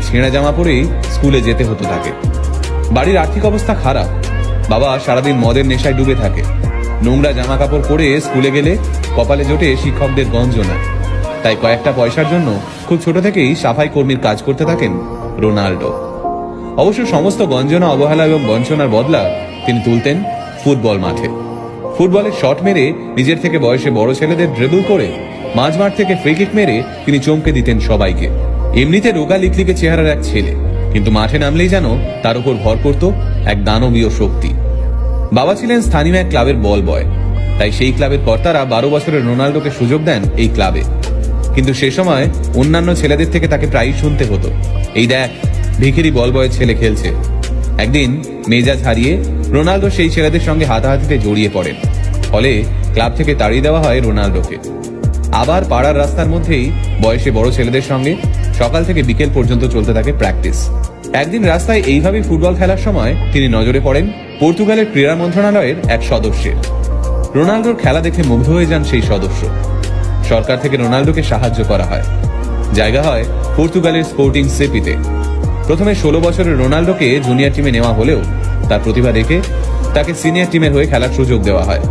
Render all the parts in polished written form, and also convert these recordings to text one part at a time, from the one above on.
ছেঁড়া জামা পরেই স্কুলে যেতে হতো তাকে। বাড়ির আর্থিক অবস্থা খারাপ, বাবা সারাদিন মদের নেশায় ডুবে থাকে। নোংরা জামা কাপড় পরে স্কুলে গেলে কপালে জোটে শিক্ষকদের গঞ্জনা। তাই কয়েকটা পয়সার জন্য খুব ছোট থেকেই সাফাই কর্মীর কাজ করতে থাকেন রোনাল্ডো। অবশ্য সমস্ত গঞ্জনা, অবহেলা এবং বঞ্চনার বদলা তিনি তুলতেন ফুটবল মাঠে। ফুটবলের শট মেরে নিজের থেকে বয়সে বড় ছেলেদের ড্রিবল করে মাঝ মাঠ থেকে ফ্রি কিক মেরে তিনি চমকে দিতেন সবাইকে। এমনিতে রোগা লিকলিকে চেহারার এক ছেলে, কিন্তু মাঠে নামলেই যেন তার উপর ভর করত এক দানবীয় শক্তি। বাবা ছিলেন স্থানীয় এক ক্লাবের বল বয়, তাই সেই ক্লাবের কর্তারা 12 বছরের রোনাল্ডোকে সুযোগ দেন এই ক্লাবে। কিন্তু সে সময় অন্যান্য ছেলেদের থেকে তাকে প্রায়ই শুনতে হতো, এই দেখ ভিখিরি বল বয়ের ছেলে খেলছে। একদিন মেজাজ হারিয়ে রোনাল্ডো সেই ছেলেদের সঙ্গে হাতাহাতিতে জড়িয়ে পড়েন। ফলে ক্লাব থেকে তাড়িয়ে দেওয়া হয় রোনাল্ডোকে। আবার পাড়ার রাস্তার মধ্যেই বয়সে বড় ছেলেদের সঙ্গে সকাল থেকে বিকেল পর্যন্ত চলতে থাকে প্র্যাকটিস। একদিন রাস্তায় এইভাবেই ফুটবল খেলার সময় তিনি নজরে পড়েন পর্তুগালের ক্রীড়া মন্ত্রণালয়ের এক সদস্যের। রোনাল্ডোর খেলা দেখে মুগ্ধ হয়ে যান সেই সদস্য। সরকার থেকে রোনাল্ডোকে সাহায্য করা হয়, জায়গা হয় পর্তুগালের স্পোর্টিং সিপিতে। প্রথমে 16 বছরের রোনাল্ডোকে জুনিয়র টিমে নেওয়া হলেও তার প্রতিভা দেখে তাকে সিনিয়র টিমের হয়ে খেলার সুযোগ দেওয়া হয়।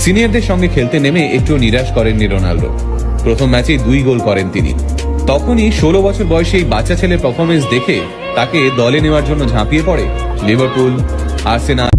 সিনিয়রদের সঙ্গে খেলতে নেমে একটু নিরাশ করেননি রোনাল্ডো। প্রথম ম্যাচেই 2 গোল করেন তিনি। তখনই 16 বছর বয়সী এই বাচ্চা ছেলের পারফরমেন্স দেখে তাকে দলে নেওয়ার জন্য ঝাঁপিয়ে পড়ে লিভারপুল, আর্সেনাল।